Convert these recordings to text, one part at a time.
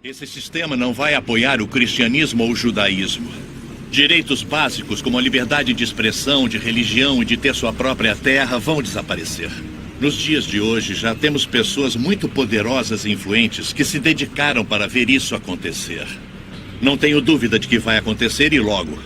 Esse sistema não vai apoiar o cristianismo ou o judaísmo. Direitos básicos como a liberdade de expressão, de religião e de ter sua própria terra vão desaparecer. Nos dias de hoje, já temos pessoas muito poderosas e influentes que se dedicaram para ver isso acontecer. Não tenho dúvida de que vai acontecer e logo.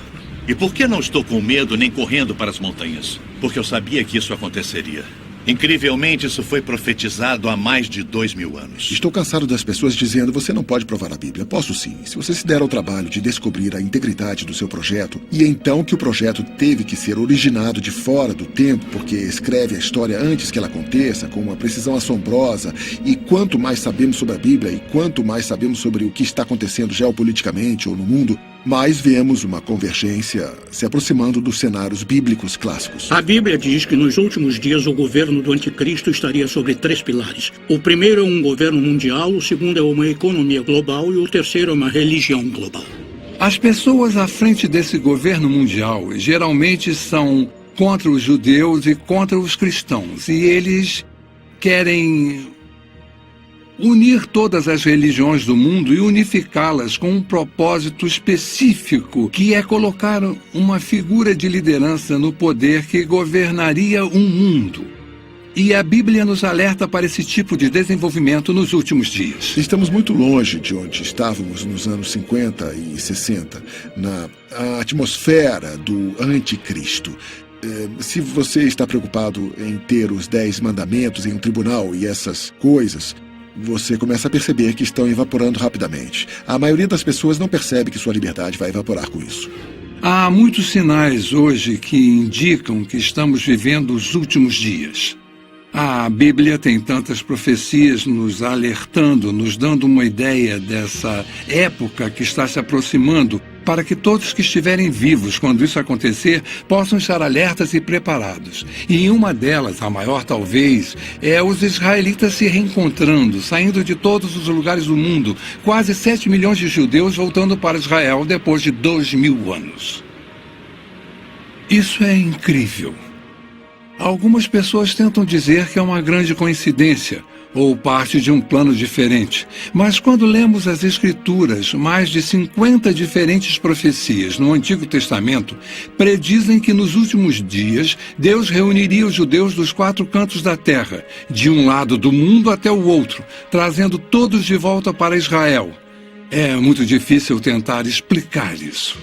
E por que não estou com medo nem correndo para as montanhas? Porque eu sabia que isso aconteceria. Incrivelmente, isso foi profetizado há mais de 2000 anos. Estou cansado das pessoas dizendo: você não pode provar a Bíblia. Posso sim, se você se der ao trabalho de descobrir a integridade do seu projeto, e então que o projeto teve que ser originado de fora do tempo, porque escreve a história antes que ela aconteça, com uma precisão assombrosa, e quanto mais sabemos sobre a Bíblia, e quanto mais sabemos sobre o que está acontecendo geopoliticamente ou no mundo, mais vemos uma convergência se aproximando dos cenários bíblicos clássicos. A Bíblia diz que nos últimos dias o governo do anticristo estaria sobre 3 pilares. O primeiro é um governo mundial, o segundo é uma economia global e o terceiro é uma religião global. As pessoas à frente desse governo mundial geralmente são contra os judeus e contra os cristãos, e eles querem unir todas as religiões do mundo e unificá-las com um propósito específico, que é colocar uma figura de liderança no poder que governaria um mundo. E a Bíblia nos alerta para esse tipo de desenvolvimento nos últimos dias. Estamos muito longe de onde estávamos nos anos 50 e 60, na atmosfera do anticristo. Se você está preocupado em ter os 10 mandamentos em um tribunal e essas coisas, você começa a perceber que estão evaporando rapidamente. A maioria das pessoas não percebe que sua liberdade vai evaporar com isso. Há muitos sinais hoje que indicam que estamos vivendo os últimos dias. A Bíblia tem tantas profecias nos alertando, nos dando uma ideia dessa época que está se aproximando, para que todos que estiverem vivos quando isso acontecer possam estar alertas e preparados. E uma delas, a maior talvez, é os israelitas se reencontrando, saindo de todos os lugares do mundo, quase 7 milhões de judeus voltando para Israel depois de 2000 anos. Isso é incrível. Algumas pessoas tentam dizer que é uma grande coincidência, ou parte de um plano diferente. Mas quando lemos as Escrituras, mais de 50 diferentes profecias no Antigo Testamento predizem que nos últimos dias Deus reuniria os judeus dos 4 cantos da terra, de um lado do mundo até o outro, trazendo todos de volta para Israel. É muito difícil tentar explicar isso.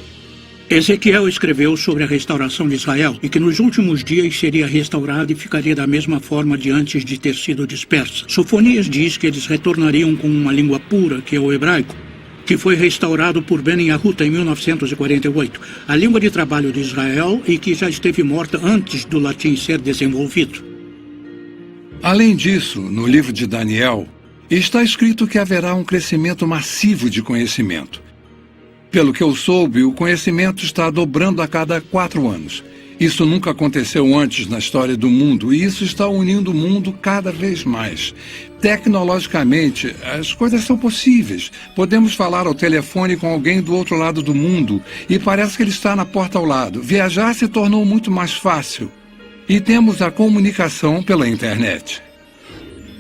Ezequiel escreveu sobre a restauração de Israel e que nos últimos dias seria restaurada e ficaria da mesma forma de antes de ter sido dispersa. Sofonias diz que eles retornariam com uma língua pura, que é o hebraico, que foi restaurado por Ben Yahuta em 1948, a língua de trabalho de Israel e que já esteve morta antes do latim ser desenvolvido. Além disso, no livro de Daniel, está escrito que haverá um crescimento massivo de conhecimento. Pelo que eu soube, o conhecimento está dobrando a cada 4 anos. Isso nunca aconteceu antes na história do mundo, e isso está unindo o mundo cada vez mais. Tecnologicamente, as coisas são possíveis. Podemos falar ao telefone com alguém do outro lado do mundo, e parece que ele está na porta ao lado. Viajar se tornou muito mais fácil. E temos a comunicação pela internet.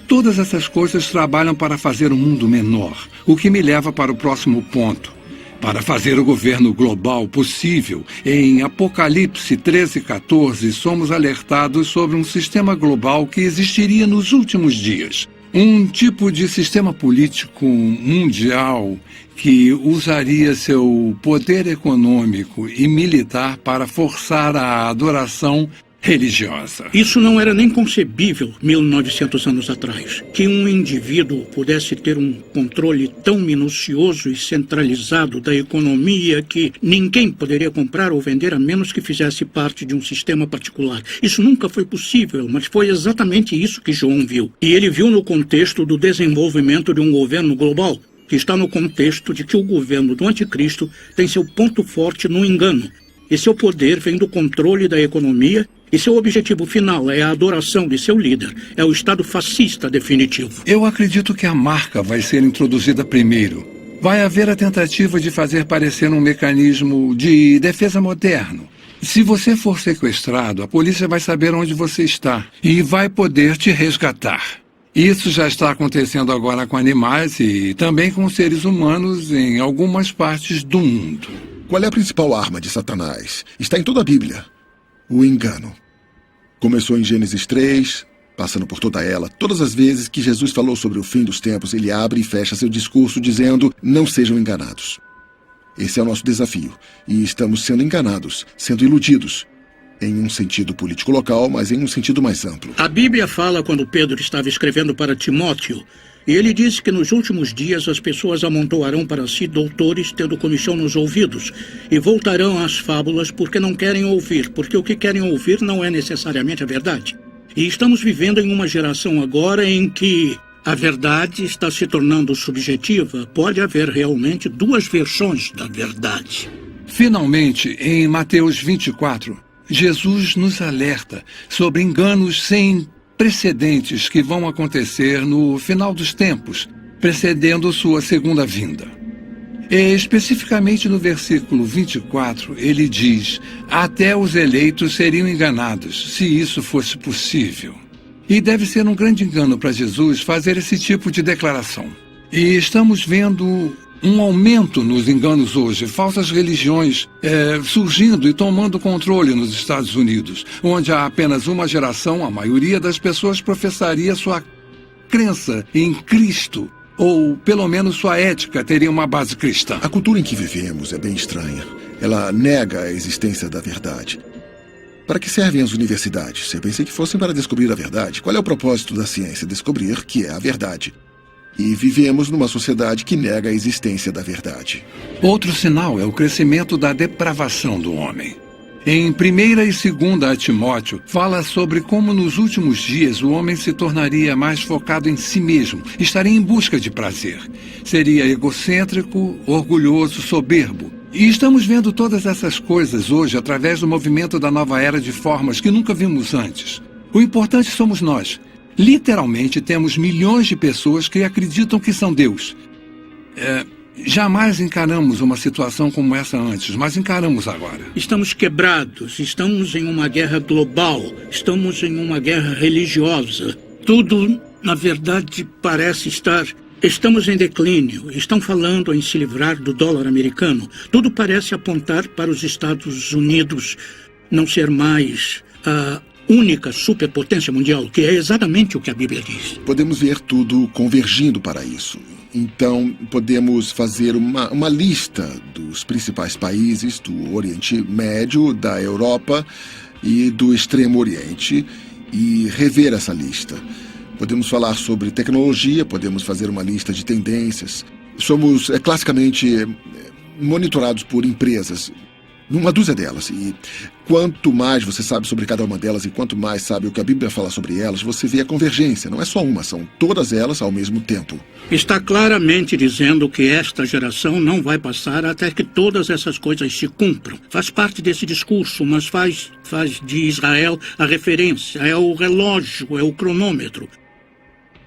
Todas essas coisas trabalham para fazer o mundo menor, o que me leva para o próximo ponto. Para fazer o governo global possível, em Apocalipse 13:14, somos alertados sobre um sistema global que existiria nos últimos dias. Um tipo de sistema político mundial que usaria seu poder econômico e militar para forçar a adoração religiosa. Isso não era nem concebível 1900 anos atrás, que um indivíduo pudesse ter um controle tão minucioso e centralizado da economia que ninguém poderia comprar ou vender a menos que fizesse parte de um sistema particular. Isso nunca foi possível, mas foi exatamente isso que João viu. E ele viu no contexto do desenvolvimento de um governo global, que está no contexto de que o governo do anticristo tem seu ponto forte no engano. E seu poder vem do controle da economia e seu objetivo final é a adoração de seu líder. É o Estado fascista definitivo. Eu acredito que a marca vai ser introduzida primeiro. Vai haver a tentativa de fazer parecer um mecanismo de defesa moderno. Se você for sequestrado, a polícia vai saber onde você está e vai poder te resgatar. Isso já está acontecendo agora com animais e também com seres humanos em algumas partes do mundo. Qual é a principal arma de Satanás? Está em toda a Bíblia. O engano. Começou em Gênesis 3, passando por toda ela. Todas as vezes que Jesus falou sobre o fim dos tempos, ele abre e fecha seu discurso dizendo: não sejam enganados. Esse é o nosso desafio. E estamos sendo enganados, sendo iludidos. Em um sentido político local, mas em um sentido mais amplo. A Bíblia fala quando Pedro estava escrevendo para Timóteo, e ele disse que nos últimos dias as pessoas amontoarão para si doutores tendo comichão nos ouvidos, e voltarão às fábulas porque não querem ouvir, porque o que querem ouvir não é necessariamente a verdade. E estamos vivendo em uma geração agora em que a verdade está se tornando subjetiva. Pode haver realmente duas versões da verdade. Finalmente, em Mateus 24, Jesus nos alerta sobre enganos sem precedentes que vão acontecer no final dos tempos, precedendo sua segunda vinda. E, especificamente no versículo 24, ele diz: até os eleitos seriam enganados, se isso fosse possível. E deve ser um grande engano para Jesus fazer esse tipo de declaração. E estamos vendo um aumento nos enganos hoje, falsas religiões surgindo e tomando controle nos Estados Unidos, onde há apenas uma geração, a maioria das pessoas professaria sua crença em Cristo, ou pelo menos sua ética teria uma base cristã. A cultura em que vivemos é bem estranha. Ela nega a existência da verdade. Para que servem as universidades? Eu pensei que fossem para descobrir a verdade. Qual é o propósito da ciência? Descobrir que é a verdade. E vivemos numa sociedade que nega a existência da verdade. Outro sinal é o crescimento da depravação do homem. Em 1ª e 2ª Timóteo, fala sobre como nos últimos dias o homem se tornaria mais focado em si mesmo, estaria em busca de prazer. Seria egocêntrico, orgulhoso, soberbo. E estamos vendo todas essas coisas hoje através do movimento da nova era de formas que nunca vimos antes. O importante somos nós. Literalmente temos milhões de pessoas que acreditam que são Deus. Jamais encaramos uma situação como essa antes, mas encaramos agora. Estamos quebrados, estamos em uma guerra global, estamos em uma guerra religiosa. Tudo, na verdade, parece estar... Estamos em declínio, estão falando em se livrar do dólar americano. Tudo parece apontar para os Estados Unidos não ser mais a única superpotência mundial, que é exatamente o que a Bíblia diz. Podemos ver tudo convergindo para isso. Então, podemos fazer uma lista dos principais países do Oriente Médio, da Europa e do Extremo Oriente e rever essa lista. Podemos falar sobre tecnologia, podemos fazer uma lista de tendências. Somos classicamente monitorados por empresas, uma dúzia delas. E quanto mais você sabe sobre cada uma delas e quanto mais sabe o que a Bíblia fala sobre elas, você vê a convergência. Não é só uma, são todas elas ao mesmo tempo. Está claramente dizendo que esta geração não vai passar até que todas essas coisas se cumpram. Faz parte desse discurso, mas faz de Israel a referência, é o relógio, é o cronômetro.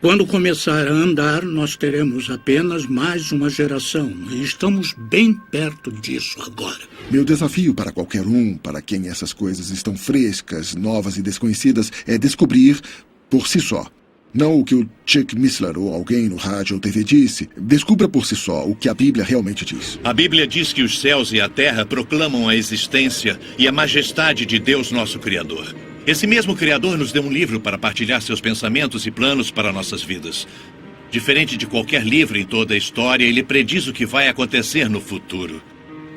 Quando começar a andar, nós teremos apenas mais uma geração. E estamos bem perto disso agora. Meu desafio para qualquer um, para quem essas coisas estão frescas, novas e desconhecidas, é descobrir por si só. Não o que o Chuck Missler ou alguém no rádio ou TV disse. Descubra por si só o que a Bíblia realmente diz. A Bíblia diz que os céus e a terra proclamam a existência e a majestade de Deus, nosso Criador. Esse mesmo Criador nos deu um livro para partilhar seus pensamentos e planos para nossas vidas. Diferente de qualquer livro em toda a história, ele prediz o que vai acontecer no futuro.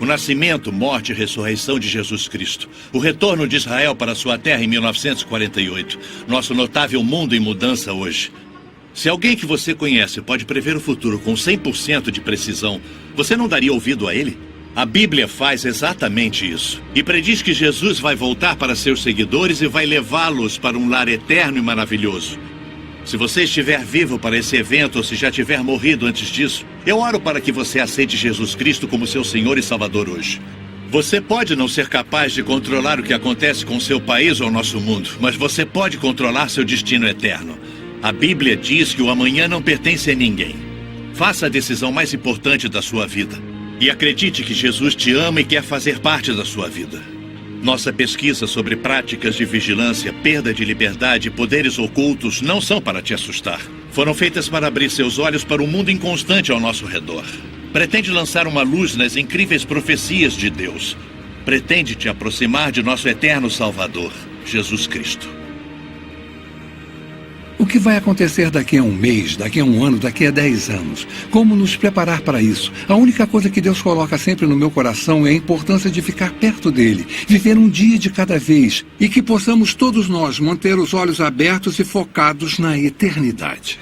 O nascimento, morte e ressurreição de Jesus Cristo. O retorno de Israel para sua terra em 1948. Nosso notável mundo em mudança hoje. Se alguém que você conhece pode prever o futuro com 100% de precisão, você não daria ouvido a ele? A Bíblia faz exatamente isso. E prediz que Jesus vai voltar para seus seguidores e vai levá-los para um lar eterno e maravilhoso. Se você estiver vivo para esse evento ou se já tiver morrido antes disso, eu oro para que você aceite Jesus Cristo como seu Senhor e Salvador hoje. Você pode não ser capaz de controlar o que acontece com seu país ou nosso mundo, mas você pode controlar seu destino eterno. A Bíblia diz que o amanhã não pertence a ninguém. Faça a decisão mais importante da sua vida. E acredite que Jesus te ama e quer fazer parte da sua vida. Nossa pesquisa sobre práticas de vigilância, perda de liberdade e poderes ocultos não são para te assustar. Foram feitas para abrir seus olhos para o mundo inconstante ao nosso redor. Pretende lançar uma luz nas incríveis profecias de Deus. Pretende te aproximar de nosso eterno Salvador, Jesus Cristo. O que vai acontecer daqui a um mês, daqui a um ano, daqui a 10 anos? Como nos preparar para isso? A única coisa que Deus coloca sempre no meu coração é a importância de ficar perto dele, viver um dia de cada vez e que possamos todos nós manter os olhos abertos e focados na eternidade.